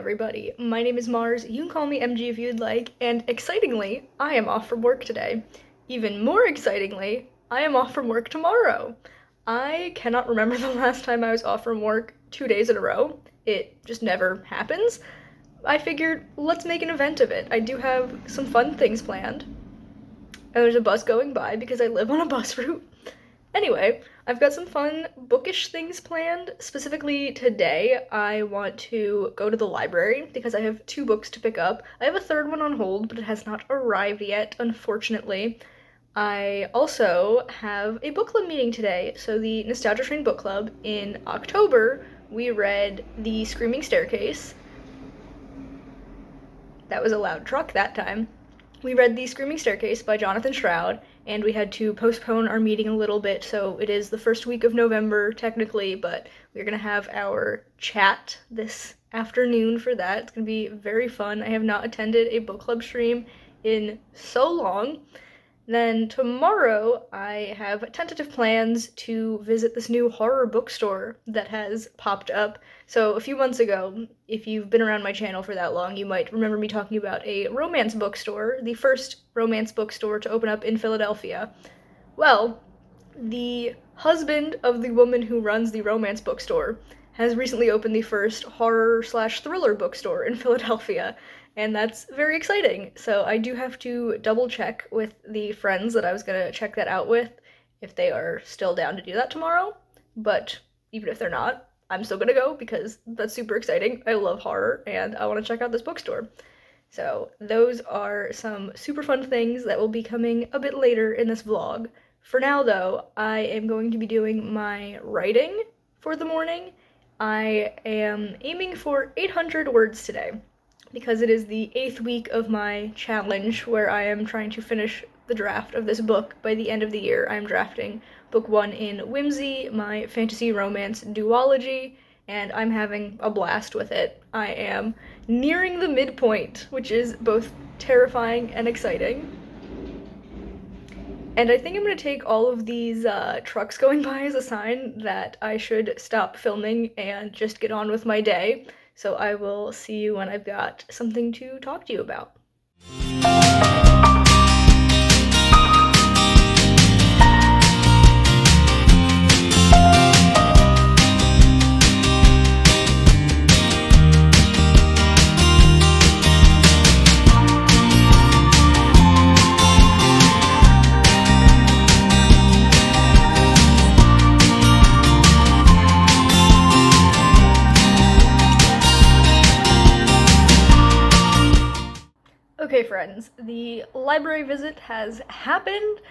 everybody. My name is Mars. You can call me MG if you'd like, and excitingly, I am off from work today. Even more excitingly, I am off from work tomorrow. I cannot remember the last time I was off from work 2 days in a row. It just never happens. I figured, let's make an event of it. I do have some fun things planned. And there's a bus going by because I live on a bus route. Anyway, I've got some fun bookish things planned. Specifically today, I want to go to the library because I have 2 books to pick up. I have a third one on hold, but it has not arrived yet, unfortunately. I also have a book club meeting today. So the Nostalgia Train Book Club, in October, we read The Screaming Staircase. That was a loud truck that time. We read The Screaming Staircase by Jonathan Stroud, and we had to postpone our meeting a little bit, so it is the first week of November, technically, but we're gonna have our chat this afternoon for that. It's gonna be very fun. I have not attended a book club stream in so long. Then tomorrow, I have tentative plans to visit this new horror bookstore that has popped up. So a few months ago, if you've been around my channel for that long, you might remember me talking about a romance bookstore, the first romance bookstore to open up in Philadelphia. Well, the husband of the woman who runs the romance bookstore has recently opened the first horror/thriller bookstore in Philadelphia, and that's very exciting. So I do have to double check with the friends that I was gonna check that out with if they are still down to do that tomorrow, but even if they're not, I'm still gonna go because that's super exciting. I love horror and I want to check out this bookstore. So those are some super fun things that will be coming a bit later in this vlog. For now though, I am going to be doing my writing for the morning. I am aiming for 800 words today because it is the 8th week of my challenge where I am trying to finish the draft of this book by the end of the year. I'm drafting book 1 in Whimsy, my fantasy romance duology, and I'm having a blast with it. I am nearing the midpoint, which is both terrifying and exciting. And I think I'm gonna take all of these trucks going by as a sign that I should stop filming and just get on with my day. So I will see you when I've got something to talk to you about. Okay friends, the library visit has happened.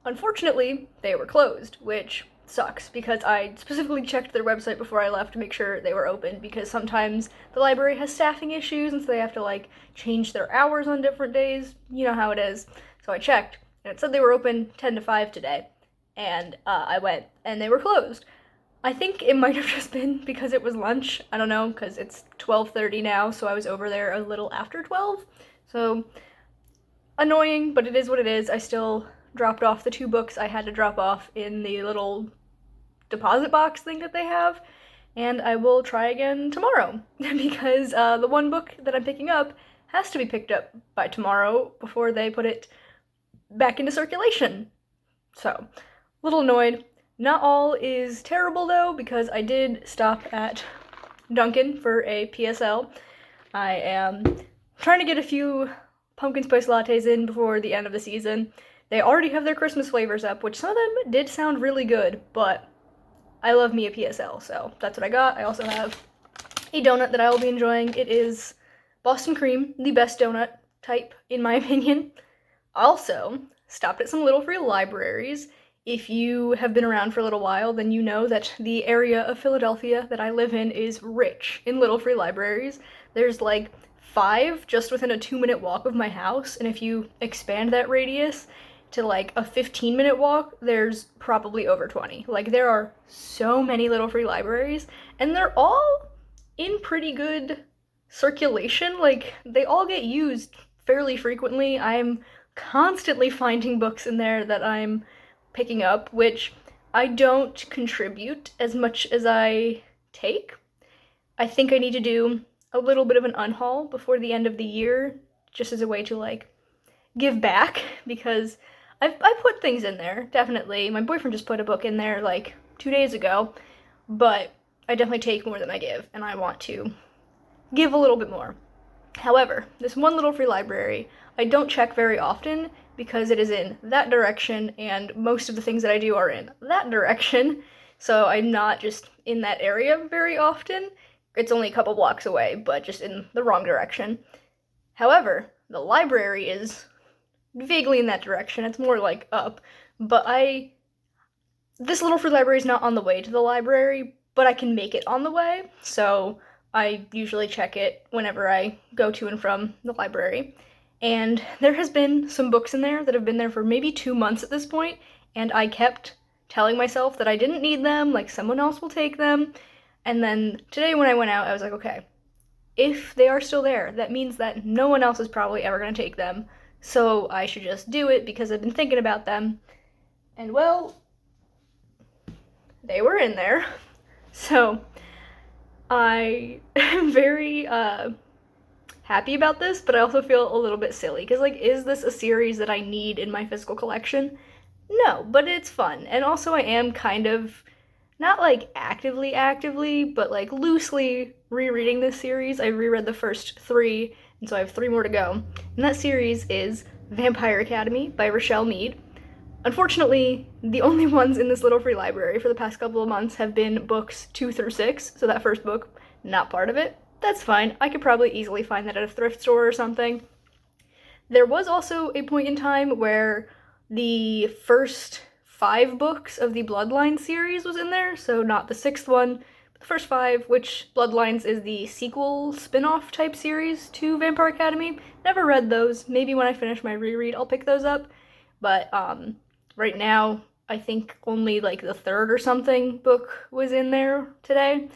Unfortunately, they were closed, which sucks because I specifically checked their website before I left to make sure they were open because sometimes the library has staffing issues and so they have to like change their hours on different days. You know how it is. So I checked and it said they were open 10 to 5 today and I went and they were closed. I think it might have just been because it was lunch. I don't know, because it's 12:30 now, so I was over there a little after 12. So, annoying, but it is what it is. I still dropped off the 2 books I had to drop off in the little deposit box thing that they have, and I will try again tomorrow, because the 1 book that I'm picking up has to be picked up by tomorrow before they put it back into circulation. So, a little annoyed. Not all is terrible though, because I did stop at Dunkin' for a PSL. I am trying to get a few pumpkin spice lattes in before the end of the season. They already have their Christmas flavors up, which some of them did sound really good, but I love me a PSL, so that's what I got. I also have a donut that I will be enjoying. It is Boston cream, the best donut type, in my opinion. Also, stopped at some Little Free Libraries. If you have been around for a little while, then you know that the area of Philadelphia that I live in is rich in Little Free Libraries. There's like 5 just within a 2-minute walk of my house, and if you expand that radius to like a 15-minute walk, there's probably over 20. Like, there are so many Little Free Libraries, and they're all in pretty good circulation. Like, they all get used fairly frequently. I'm constantly finding books in there that I'm picking up, which I don't contribute as much as I take. I think I need to do a little bit of an unhaul before the end of the year, just as a way to, like, give back, because I put things in there, definitely. My boyfriend just put a book in there, like, 2 days ago, but I definitely take more than I give, and I want to give a little bit more. However, this one little free library, I don't check very often because it is in that direction, and most of the things that I do are in that direction, so I'm not just in that area very often. It's only a couple blocks away, but just in the wrong direction. However, the library is vaguely in that direction. It's more like up, but this little free library is not on the way to the library, but I can make it on the way, so I usually check it whenever I go to and from the library. And there has been some books in there that have been there for maybe 2 months at this point, and I kept telling myself that I didn't need them, like someone else will take them. And then today when I went out, I was like, okay, if they are still there, that means that no one else is probably ever going to take them, so I should just do it because I've been thinking about them. And well, they were in there. So I am very happy about this, but I also feel a little bit silly because, like, is this a series that I need in my physical collection? No, but it's fun. And also I am kind of, not like actively, but like loosely rereading this series. I reread the first 3, and so I have 3 more to go. And that series is Vampire Academy by Rochelle Mead. Unfortunately, the only ones in this little free library for the past couple of months have been books 2 through 6, so that first book, not part of it. That's fine. I could probably easily find that at a thrift store or something. There was also a point in time where the first 5 books of the Bloodlines series was in there, so not the 6th one, but the first 5, which Bloodlines is the sequel spin-off type series to Vampire Academy. Never read those. Maybe when I finish my reread I'll pick those up, but right now I think only like the 3rd or something book was in there today,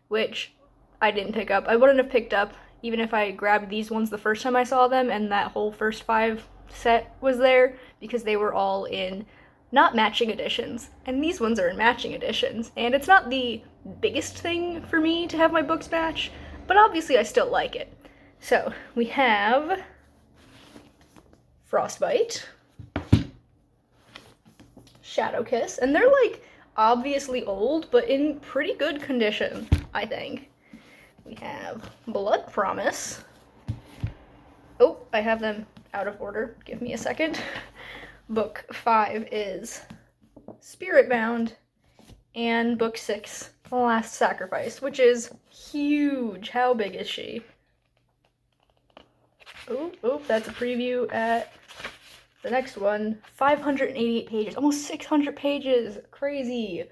which I didn't pick up. I wouldn't have picked up even if I grabbed these ones the first time I saw them and that whole first 5 set was there, because they were all in not matching editions, and these ones are in matching editions, and it's not the biggest thing for me to have my books match, but obviously I still like it. So we have Frostbite, Shadow Kiss, and they're like obviously old, but in pretty good condition, I think. We have Blood Promise. Oh, I have them out of order. Give me a second. Book 5 is Spiritbound, and book 6, The Last Sacrifice, which is huge. How big is she? Oh, that's a preview at the next one. 588 pages, almost 600 pages. Crazy.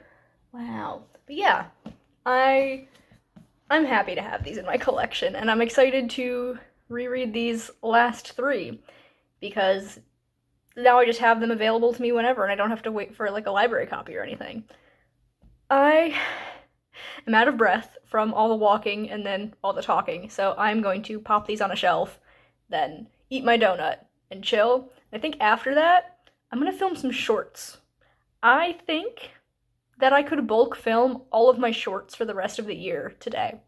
Wow. But yeah, I'm happy to have these in my collection, and I'm excited to reread these last 3, because now I just have them available to me whenever, and I don't have to wait for like a library copy or anything. I am out of breath from all the walking and then all the talking, so I'm going to pop these on a shelf, then eat my donut and chill. I think after that, I'm gonna film some shorts. I think that I could bulk film all of my shorts for the rest of the year today.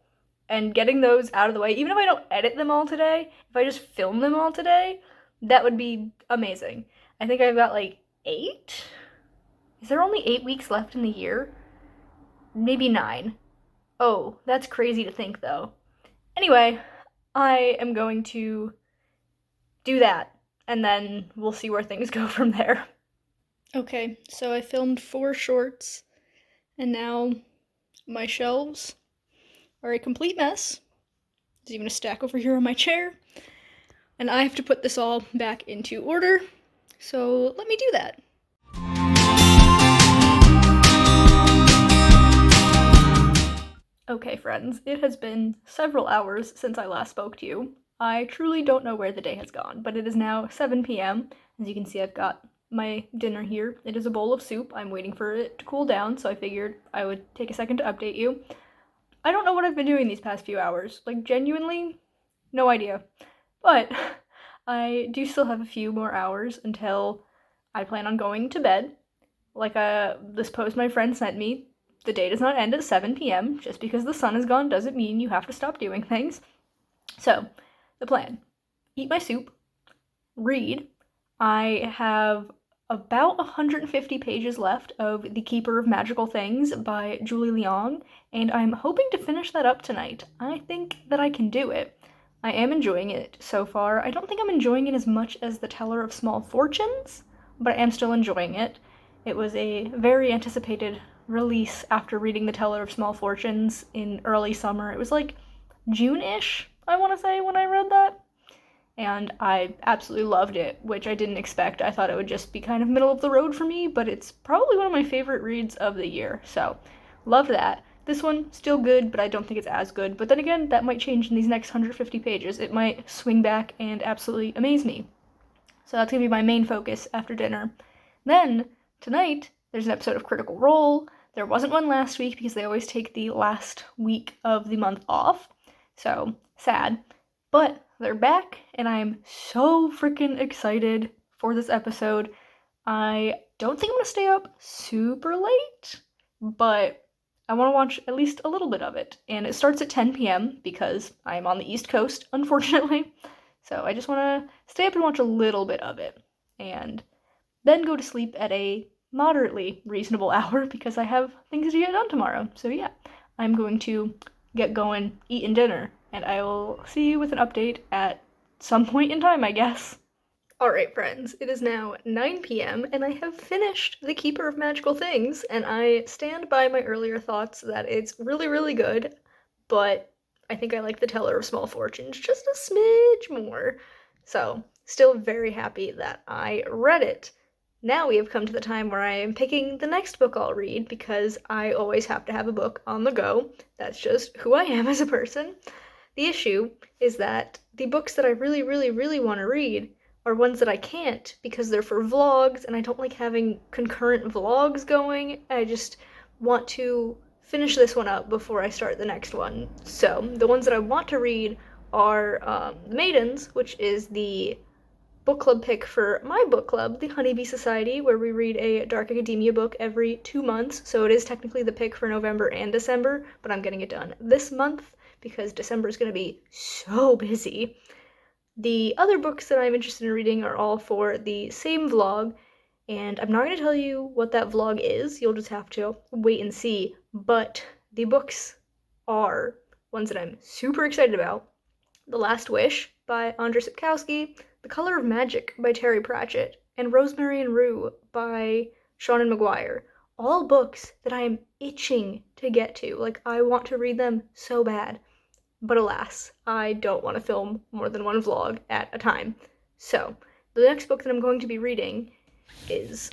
And getting those out of the way, even if I don't edit them all today, if I just film them all today, that would be amazing. I think I've got like 8? Is there only 8 weeks left in the year? Maybe 9. Oh, that's crazy to think though. Anyway, I am going to do that, and then we'll see where things go from there. Okay, so I filmed 4 shorts, and now my shelves are a complete mess. There's even a stack over here on my chair, and I have to put this all back into order, so let me do that. Okay, friends, it has been several hours since I last spoke to you. I truly don't know where the day has gone, but it is now 7 p.m. As you can see, I've got my dinner here. It is a bowl of soup. I'm waiting for it to cool down, so I figured I would take a second to update you. I don't know what I've been doing these past few hours. Like, genuinely, no idea. But I do still have a few more hours until I plan on going to bed. Like, this post my friend sent me, the day does not end at 7 p.m. Just because the sun is gone doesn't mean you have to stop doing things. So, the plan: eat my soup, read. I have about 150 pages left of The Keeper of Magical Things by Julie Leong, and I'm hoping to finish that up tonight. I think that I can do it. I am enjoying it so far. I don't think I'm enjoying it as much as The Teller of Small Fortunes, but I am still enjoying it. It was a very anticipated release after reading The Teller of Small Fortunes in early summer. It was like June-ish, I want to say, when I read that. And I absolutely loved it, which I didn't expect. I thought it would just be kind of middle of the road for me, but it's probably one of my favorite reads of the year. So, love that. This one, still good, but I don't think it's as good. But then again, that might change in these next 150 pages. It might swing back and absolutely amaze me. So that's going to be my main focus after dinner. Then, tonight, there's an episode of Critical Role. There wasn't one last week because they always take the last week of the month off. So, sad. But they're back, and I'm so freaking excited for this episode. I don't think I'm going to stay up super late, but I want to watch at least a little bit of it. And it starts at 10 p.m. because I'm on the East Coast, unfortunately. So I just want to stay up and watch a little bit of it. And then go to sleep at a moderately reasonable hour because I have things to get done tomorrow. So yeah, I'm going to get going, eating dinner, and I will see you with an update at some point in time, I guess. Alright, friends, it is now 9 p.m., and I have finished The Keeper of Magical Things, and I stand by my earlier thoughts that it's really, really good, but I think I like The Teller of Small Fortunes just a smidge more. So, still very happy that I read it. Now we have come to the time where I am picking the next book I'll read, because I always have to have a book on the go. That's just who I am as a person. The issue is that the books that I really, really, really want to read are ones that I can't because they're for vlogs, and I don't like having concurrent vlogs going. I just want to finish this one up before I start the next one. So, the ones that I want to read are The Maidens, which is the book club pick for my book club, the Honeybee Society, where we read a dark academia book every 2 months. So it is technically the pick for November and December, but I'm getting it done this month because December is going to be so busy. The other books that I'm interested in reading are all for the same vlog, and I'm not going to tell you what that vlog is. You'll just have to wait and see. But the books are ones that I'm super excited about. The Last Wish by Andrzej Sapkowski, The Color of Magic by Terry Pratchett, and Rosemary and Rue by Seanan McGuire. All books that I am itching to get to. Like, I want to read them so bad. But alas, I don't want to film more than one vlog at a time. So, the next book that I'm going to be reading is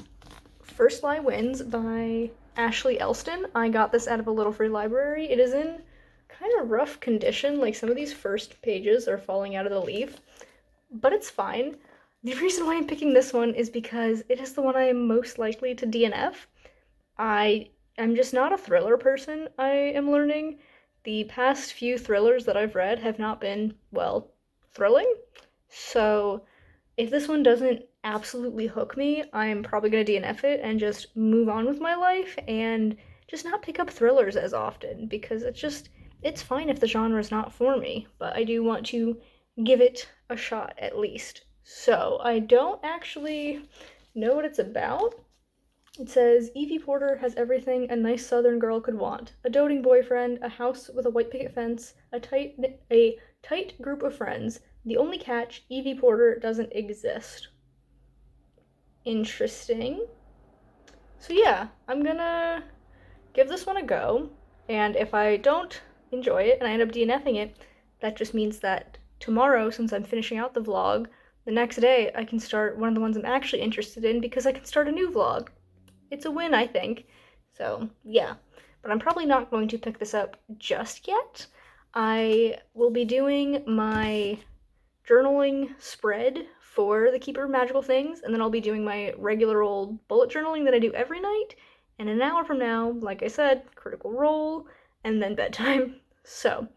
First Lie Wins by Ashley Elston. I got this out of a little free library. It is in kind of rough condition. Like, some of these first pages are falling out of the leaf, but it's fine. The reason why I'm picking this one is because it is the one I am most likely to DNF. I'm just not a thriller person, I am learning. The past few thrillers that I've read have not been, well, thrilling. So if this one doesn't absolutely hook me, I'm probably going to DNF it and just move on with my life and just not pick up thrillers as often, because it's fine if the genre is not for me, but I do want to give it a shot at least. So I don't actually know what it's about. It says, Evie Porter has everything a nice southern girl could want. A doting boyfriend, a house with a white picket fence, a tight group of friends. The only catch, Evie Porter doesn't exist. Interesting. So yeah, I'm gonna give this one a go, and if I don't enjoy it and I end up DNFing it, that just means that tomorrow, since I'm finishing out the vlog, the next day I can start one of the ones I'm actually interested in because I can start a new vlog. It's a win, I think. So, yeah. But I'm probably not going to pick this up just yet. I will be doing my journaling spread for The Keeper of Magical Things, and then I'll be doing my regular old bullet journaling that I do every night. And an hour from now, like I said, Critical Role, and then bedtime. So,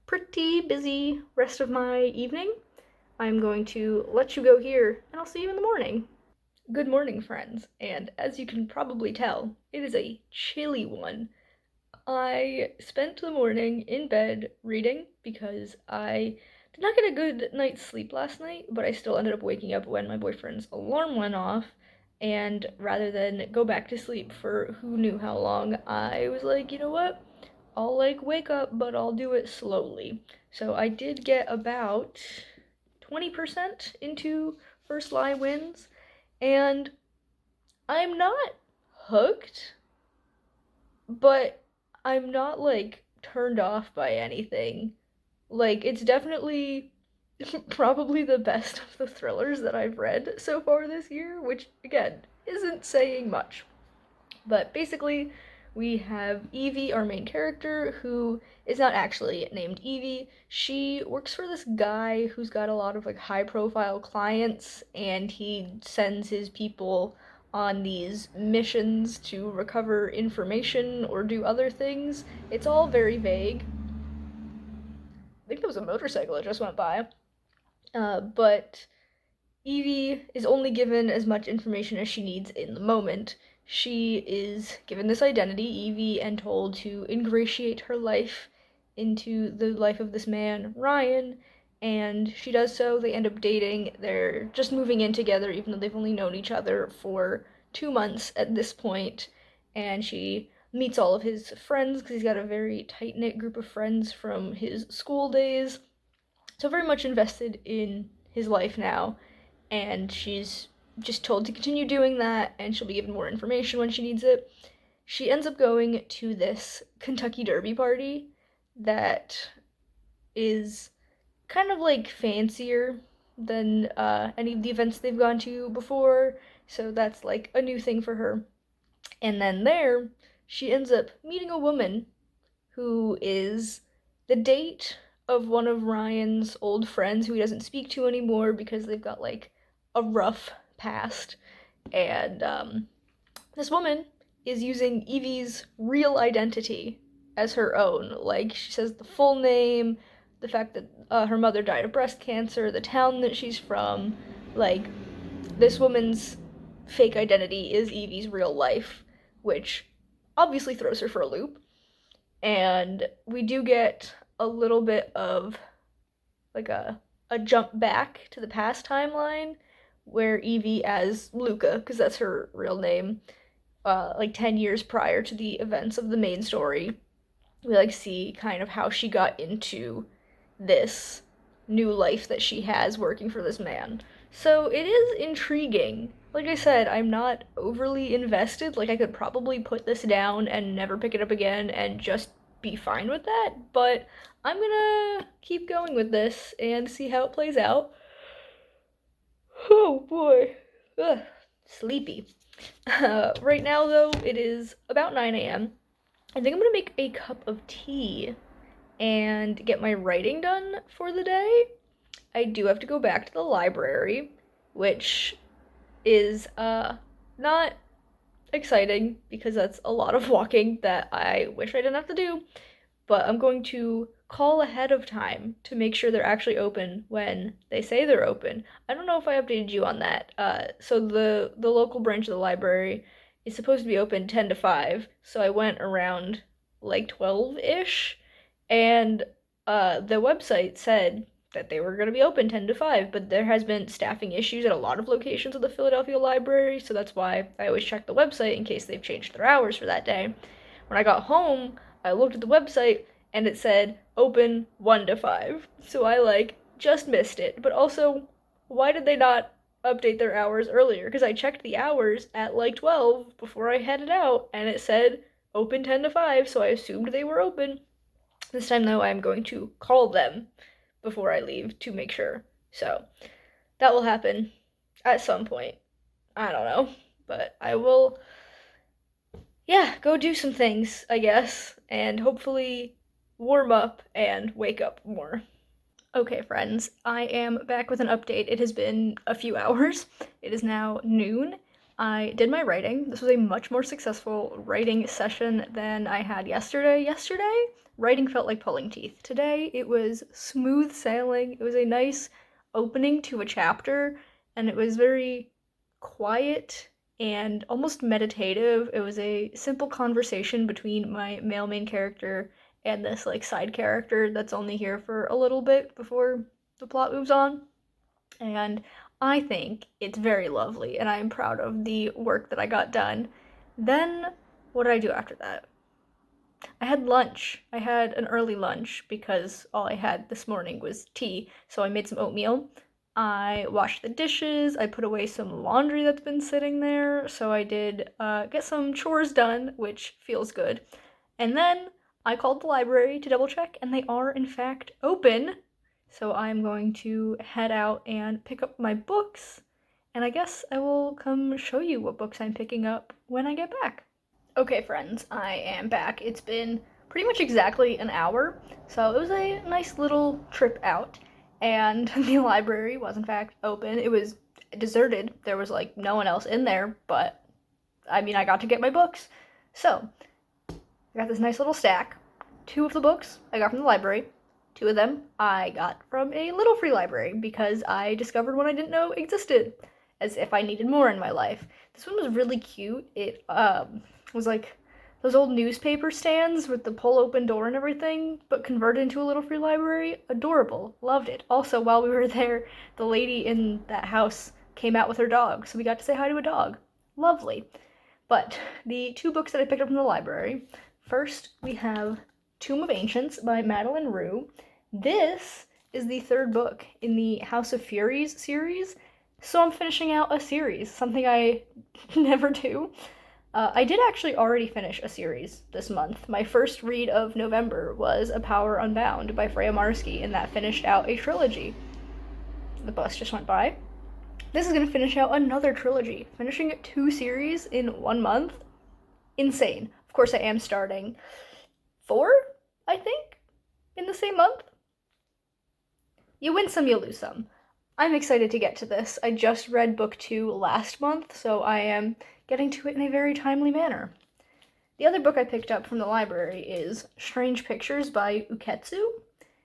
pretty busy rest of my evening. I'm going to let you go here, and I'll see you in the morning. Good morning, friends, and as you can probably tell, it is a chilly one. I spent the morning in bed reading because I did not get a good night's sleep last night, but I still ended up waking up when my boyfriend's alarm went off. And rather than go back to sleep for who knew how long, I was like, you know what? I'll like wake up, but I'll do it slowly. So I did get about 20% into First Lie Wins, and I'm not hooked, but I'm not like turned off by anything. Like, it's definitely probably the best of the thrillers that I've read so far this year, which again isn't saying much. But basically, we have Evie, our main character, who is not actually named Evie. She works for this guy who's got a lot of like high profile clients, and he sends his people on these missions to recover information or do other things. It's all very vague. I think there was a motorcycle that just went by. But Evie is only given as much information as she needs in the moment. She is given this identity, Evie, and told to ingratiate her life into the life of this man, Ryan, and she does so. They end up dating. They're just moving in together, even though they've only known each other for 2 months at this point, and she meets all of his friends because he's got a very tight-knit group of friends from his school days. So very much invested in his life now, and she's just told to continue doing that, and she'll be given more information when she needs it. She ends up going to this Kentucky Derby party that is kind of like fancier than any of the events they've gone to before, so that's like a new thing for her. And then there, she ends up meeting a woman who is the date of one of Ryan's old friends who he doesn't speak to anymore because they've got like a rough past. And this woman is using Evie's real identity as her own. Like, she says the full name, the fact that her mother died of breast cancer, the town that she's from. Like, this woman's fake identity is Evie's real life, which obviously throws her for a loop. And we do get a little bit of like a jump back to the past timeline where Evie as Luca, because that's her real name, like 10 years prior to the events of the main story, we like see kind of how she got into this new life that she has working for this man. So it is intriguing. Like I said, I'm not overly invested. Like, I could probably put this down and never pick it up again and just be fine with that, but I'm gonna keep going with this and see how it plays out. Oh boy. Ugh, sleepy. Right now, though, it is about 9 a.m. I think I'm gonna make a cup of tea and get my writing done for the day. I do have to go back to the library, which is not exciting because that's a lot of walking that I wish I didn't have to do, but I'm going to call ahead of time to make sure they're actually open when they say they're open. I don't know if I updated you on that. So the local branch of the library is supposed to be open 10 to 5, so I went around like 12-ish, and the website said that they were going to be open 10 to 5, but there has been staffing issues at a lot of locations of the Philadelphia library, so that's why I always check the website in case they've changed their hours for that day. When I got home, I looked at the website and it said open 1 to 5, so I like just missed it. But also, why did they not update their hours earlier? Because I checked the hours at like 12 before I headed out and it said open 10 to 5, so I assumed they were open. This time though, I'm going to call them before I leave to make sure. So that will happen at some point. I don't know, but I will, yeah, go do some things, I guess, and hopefully warm up and wake up more. Okay, friends, I am back with an update. It has been a few hours. It is now noon. I did my writing. This was a much more successful writing session than I had yesterday. Yesterday, writing felt like pulling teeth. Today, it was smooth sailing. It was a nice opening to a chapter, and it was very quiet and almost meditative. It was a simple conversation between my male main character and this like side character that's only here for a little bit before the plot moves on. And I think it's very lovely, and I am proud of the work that I got done. Then, what did I do after that? I had lunch. I had an early lunch because all I had this morning was tea, so I made some oatmeal. I washed the dishes, I put away some laundry that's been sitting there, so I did get some chores done, which feels good. And then I called the library to double check, and they are in fact open. So I'm going to head out and pick up my books, and I guess I will come show you what books I'm picking up when I get back. Okay, friends, I am back. It's been pretty much exactly an hour, so it was a nice little trip out, and the library was in fact open. It was deserted. There was like no one else in there, but I mean, I got to get my books. So, I got this nice little stack. 2 of the books I got from the library. 2 of them I got from a little free library because I discovered one I didn't know existed, as if I needed more in my life. This one was really cute. It was like those old newspaper stands with the pull open door and everything, but converted into a little free library. Adorable. Loved it. Also, while we were there, the lady in that house came out with her dog, so we got to say hi to a dog. Lovely. But the 2 books that I picked up from the library, first we have Tomb of Ancients by Madeline Rue. This is the 3rd book in the House of Furies series, so I'm finishing out a series, something I never do. I did actually already finish a series this month. My first read of November was A Power Unbound by Freya Marski, and that finished out a trilogy. The bus just went by. This is going to finish out another trilogy. Finishing 2 series in 1 month? Insane. Of course, I am starting 4, I think, in the same month. You win some, you lose some. I'm excited to get to this. I just read book 2 last month, so I am getting to it in a very timely manner. The other book I picked up from the library is Strange Pictures by Uketsu,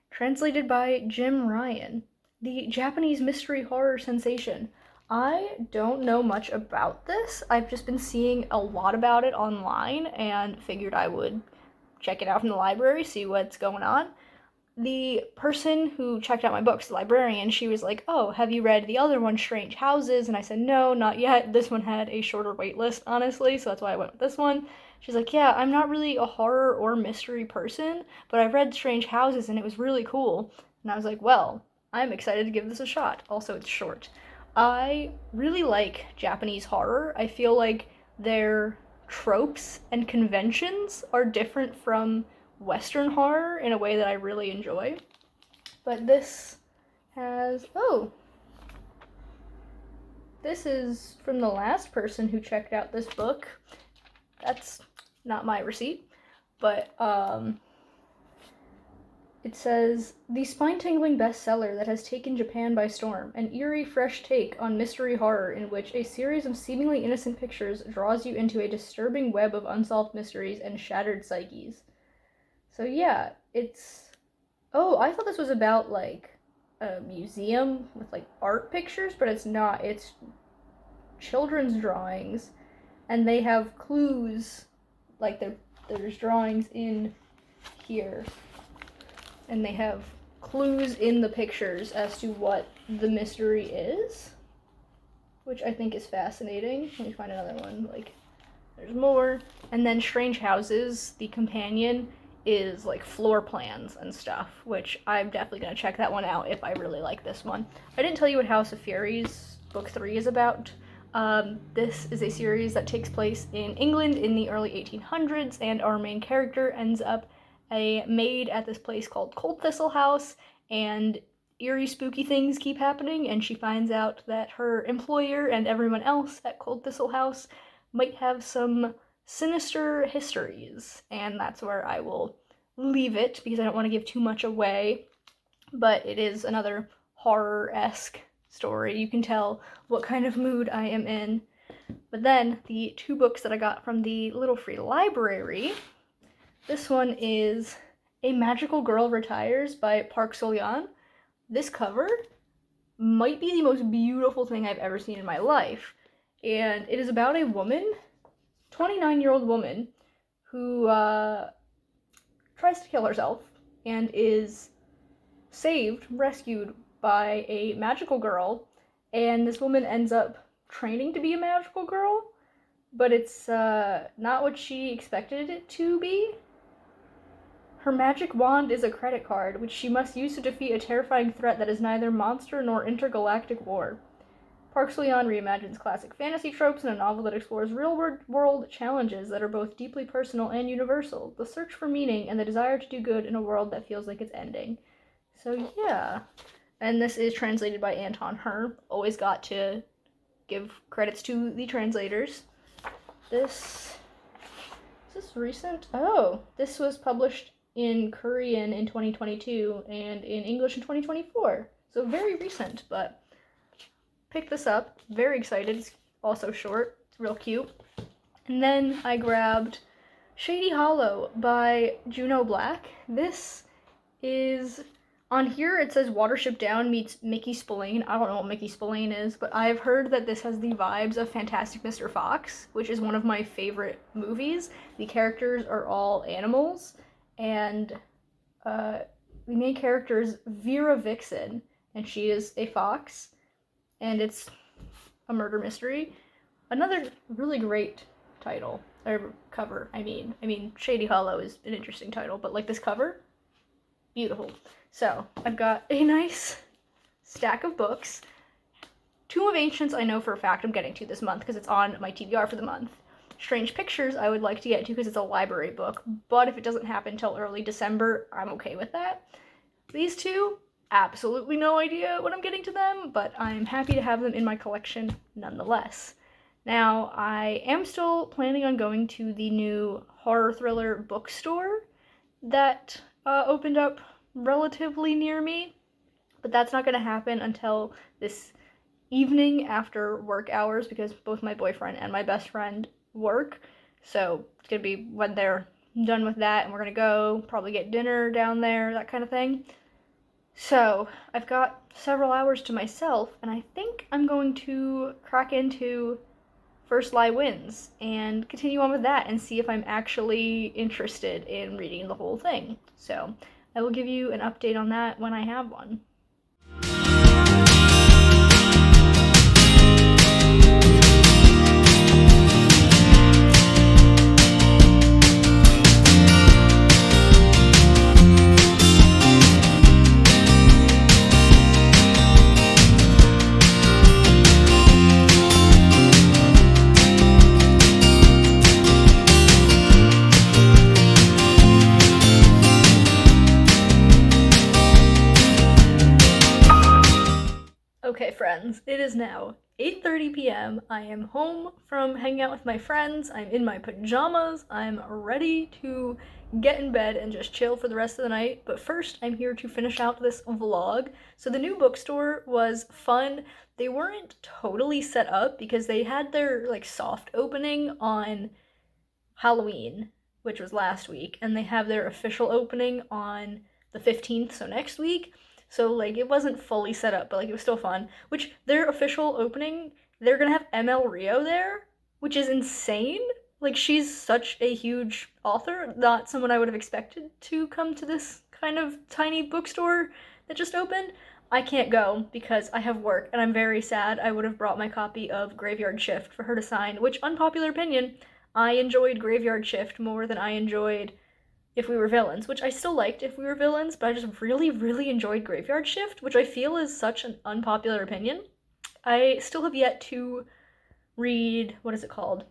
translated by Jim Ryan, the Japanese mystery horror sensation. I don't know much about this. I've just been seeing a lot about it online and figured I would check it out from the library, see what's going on. The person who checked out my books, the librarian, she was like, "Oh, have you read the other one, Strange Houses?" And I said, "No, not yet." This one had a shorter wait list, honestly, so that's why I went with this one. She's like, "Yeah, I'm not really a horror or mystery person, but I've read Strange Houses and it was really cool." And I was like, well, I'm excited to give this a shot. Also, it's short. I really like Japanese horror. I feel like their tropes and conventions are different from Western horror in a way that I really enjoy. But this has, this is from the last person who checked out this book. That's not my receipt, but it says, "The spine-tingling bestseller that has taken Japan by storm, an eerie, fresh take on mystery horror in which a series of seemingly innocent pictures draws you into a disturbing web of unsolved mysteries and shattered psyches." So yeah, it's... Oh, I thought this was about, like, a museum with, like, art pictures, but it's not. It's children's drawings, and they have clues, like, there's drawings in here, and they have clues in the pictures as to what the mystery is, which I think is fascinating. Let me find another one. Like, there's more. And then Strange Houses, the companion, is like floor plans and stuff, which I'm definitely going to check that one out if I really like this one. I didn't tell you what House of Furies book 3 is about. This is a series that takes place in England in the early 1800s, and our main character ends up a maid at this place called Cold Thistle House, and eerie, spooky things keep happening, and she finds out that her employer and everyone else at Cold Thistle House might have some sinister histories, and that's where I will leave it because I don't want to give too much away, but it is another horror-esque story. You can tell what kind of mood I am in. But then the 2 books that I got from the Little Free Library, this one is A Magical Girl Retires by Park Sol-yeon. This cover might be the most beautiful thing I've ever seen in my life, and it is about a woman, 29-year-old woman, who tries to kill herself and is rescued by a magical girl, and this woman ends up training to be a magical girl, but it's not what she expected it to be. Her magic wand is a credit card, which she must use to defeat a terrifying threat that is neither monster nor intergalactic war. Parks Leon reimagines classic fantasy tropes in a novel that explores real-world challenges that are both deeply personal and universal, the search for meaning and the desire to do good in a world that feels like it's ending. So yeah, and this is translated by Anton Her. Always got to give credits to the translators. Is this recent? Oh, this was published in Korean in 2022 and in English in 2024. So very recent, but picked this up. Very excited. It's also short. It's real cute. And then I grabbed Shady Hollow by Juno Black. This is, on here it says Watership Down meets Mickey Spillane. I don't know what Mickey Spillane is, but I've heard that this has the vibes of Fantastic Mr. Fox, which is one of my favorite movies. The characters are all animals, and the main character is Vera Vixen, and she is a fox, and it's a murder mystery. Another really great title, or cover, I mean, Shady Hollow is an interesting title, but like this cover, beautiful. So, I've got a nice stack of books. Tomb of Ancients I know for a fact I'm getting to this month because it's on my TBR for the month. Strange Pictures I would like to get to because it's a library book, but if it doesn't happen until early December, I'm okay with that. These two, absolutely no idea when I'm getting to them, but I'm happy to have them in my collection nonetheless. Now, I am still planning on going to the new horror thriller bookstore that opened up relatively near me, but that's not going to happen until this evening after work hours because both my boyfriend and my best friend work, so it's going to be when they're done with that, and we're going to go probably get dinner down there, that kind of thing. So I've got several hours to myself, and I think I'm going to crack into First Lie Wins and continue on with that and see if I'm actually interested in reading the whole thing. So I will give you an update on that when I have one. Okay, friends, it is now 8:30 p.m. I am home from hanging out with my friends. I'm in my pajamas. I'm ready to get in bed and just chill for the rest of the night. But first, I'm here to finish out this vlog. So the new bookstore was fun. They weren't totally set up because they had their like soft opening on Halloween, which was last week, and they have their official opening on the 15th, so next week. So, like, it wasn't fully set up, but, like, it was still fun. Which, their official opening, they're gonna have ML Rio there, which is insane. Like, she's such a huge author, not someone I would have expected to come to this kind of tiny bookstore that just opened. I can't go because I have work, and I'm very sad. I would have brought my copy of Graveyard Shift for her to sign, which, unpopular opinion, I enjoyed Graveyard Shift more than I enjoyed If We Were Villains, which I still liked If We Were Villains, but I just really, really enjoyed Graveyard Shift, which I feel is such an unpopular opinion. I still have yet to read, what is it called?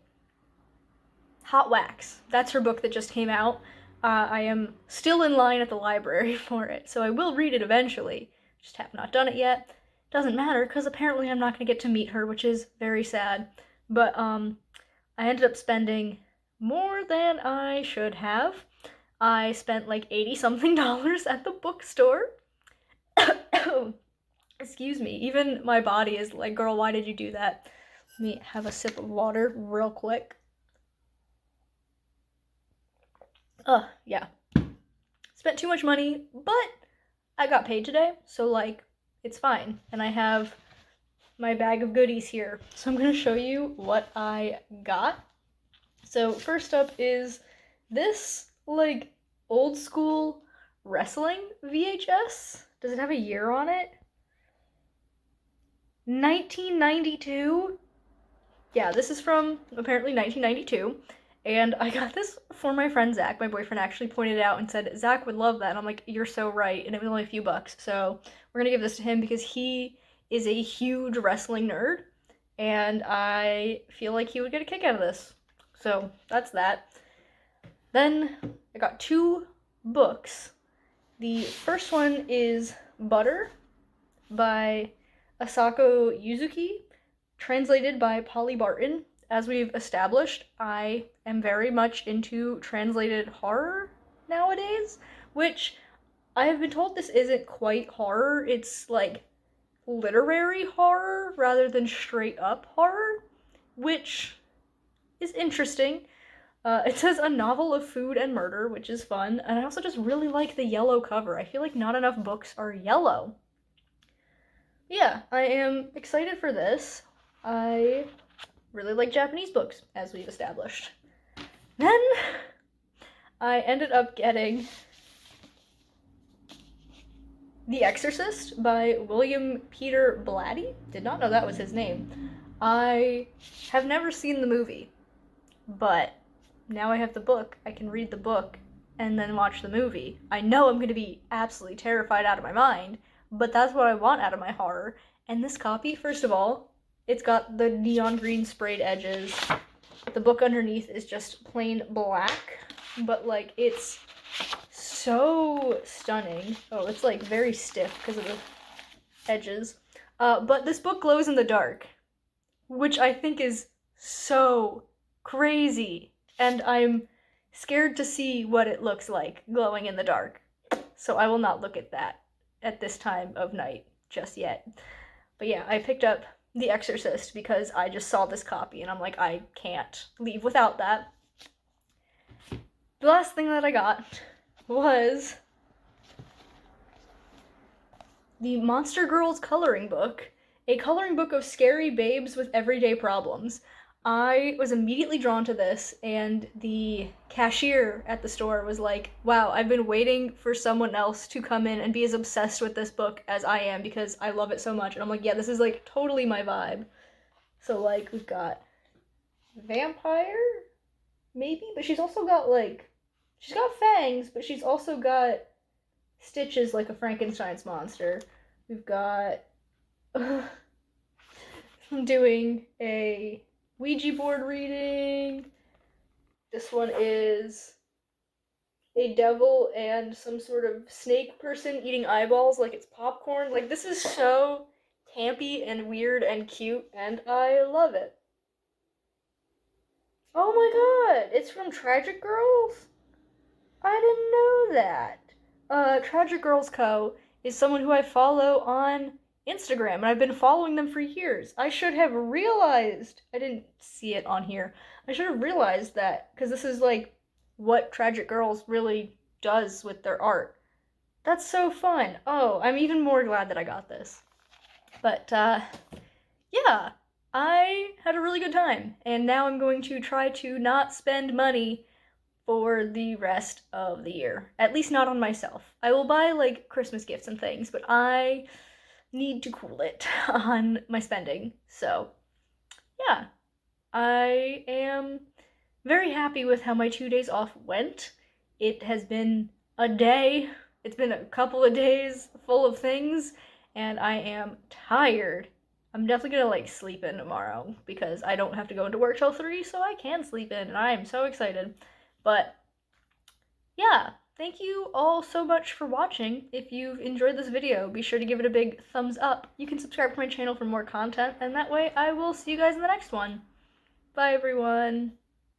Hot Wax. That's her book that just came out. I am still in line at the library for it, so I will read it eventually. Just have not done it yet. Doesn't matter, because apparently I'm not going to get to meet her, which is very sad. But, I ended up spending more than I should have. I spent like $80-something at the bookstore. Excuse me, even my body is like, girl, why did you do that? Let me have a sip of water real quick. Yeah. Spent too much money, but I got paid today, so like, it's fine. And I have my bag of goodies here. So I'm gonna show you what I got. So first up is this like old school wrestling VHS. Does it have a year on it? 1992? Yeah, this is from apparently 1992. And I got this for my friend Zach. My boyfriend actually pointed it out and said, Zach would love that. And I'm like, you're so right. And it was only a few bucks. So we're going to give this to him because he is a huge wrestling nerd. And I feel like he would get a kick out of this. So that's that. Then I got 2 books. The first one is Butter by Asako Yuzuki, translated by Polly Barton. As we've established, I am very much into translated horror nowadays, which I have been told this isn't quite horror. It's like literary horror rather than straight up horror, which is interesting. It says a novel of food and murder, which is fun, and I also just really like the yellow cover. I feel like not enough books are yellow. Yeah, I am excited for this. I really like Japanese books, as we've established. Then I ended up getting The Exorcist by William Peter Blatty. Did not know that was his name. I have never seen the movie, but now I have the book. I can read the book and then watch the movie. I know I'm going to be absolutely terrified out of my mind, but that's what I want out of my horror. And this copy, first of all, it's got the neon green sprayed edges. The book underneath is just plain black, but like it's so stunning. Oh, it's like very stiff because of the edges. But this book glows in the dark, which I think is so crazy. And I'm scared to see what it looks like glowing in the dark. So I will not look at that at this time of night just yet. But yeah, I picked up The Exorcist because I just saw this copy and I'm like, I can't leave without that. The last thing that I got was the Monster Girls coloring book, a coloring book of scary babes with everyday problems. I was immediately drawn to this, and the cashier at the store was like, wow, I've been waiting for someone else to come in and be as obsessed with this book as I am because I love it so much. And I'm like, yeah, this is like totally my vibe. So like we've got vampire, maybe, but she's also got like, she's got fangs, but she's also got stitches like a Frankenstein's monster. We've got I'm doing a Ouija board reading. This one is a devil and some sort of snake person eating eyeballs like it's popcorn. Like, this is so campy and weird and cute, and I love it. Oh my god, it's from Tragic Girls? I didn't know that. Tragic Girls Co. is someone who I follow on Instagram, and I've been following them for years. I should have realized, I didn't see it on here, I should have realized that, because this is like what Tragic Girls really does with their art. That's so fun. Oh, I'm even more glad that I got this. But, yeah, I had a really good time, and now I'm going to try to not spend money for the rest of the year. At least not on myself. I will buy, like, Christmas gifts and things, but I need to cool it on my spending. So, yeah, I am very happy with how my 2 days off went. It has been a day, it's been a couple of days full of things, and I am tired. I'm definitely gonna like sleep in tomorrow because I don't have to go into work till 3, so I can sleep in, and I am so excited. But yeah, thank you all so much for watching. If you've enjoyed this video, be sure to give it a big thumbs up. You can subscribe to my channel for more content, and that way I will see you guys in the next one. Bye, everyone.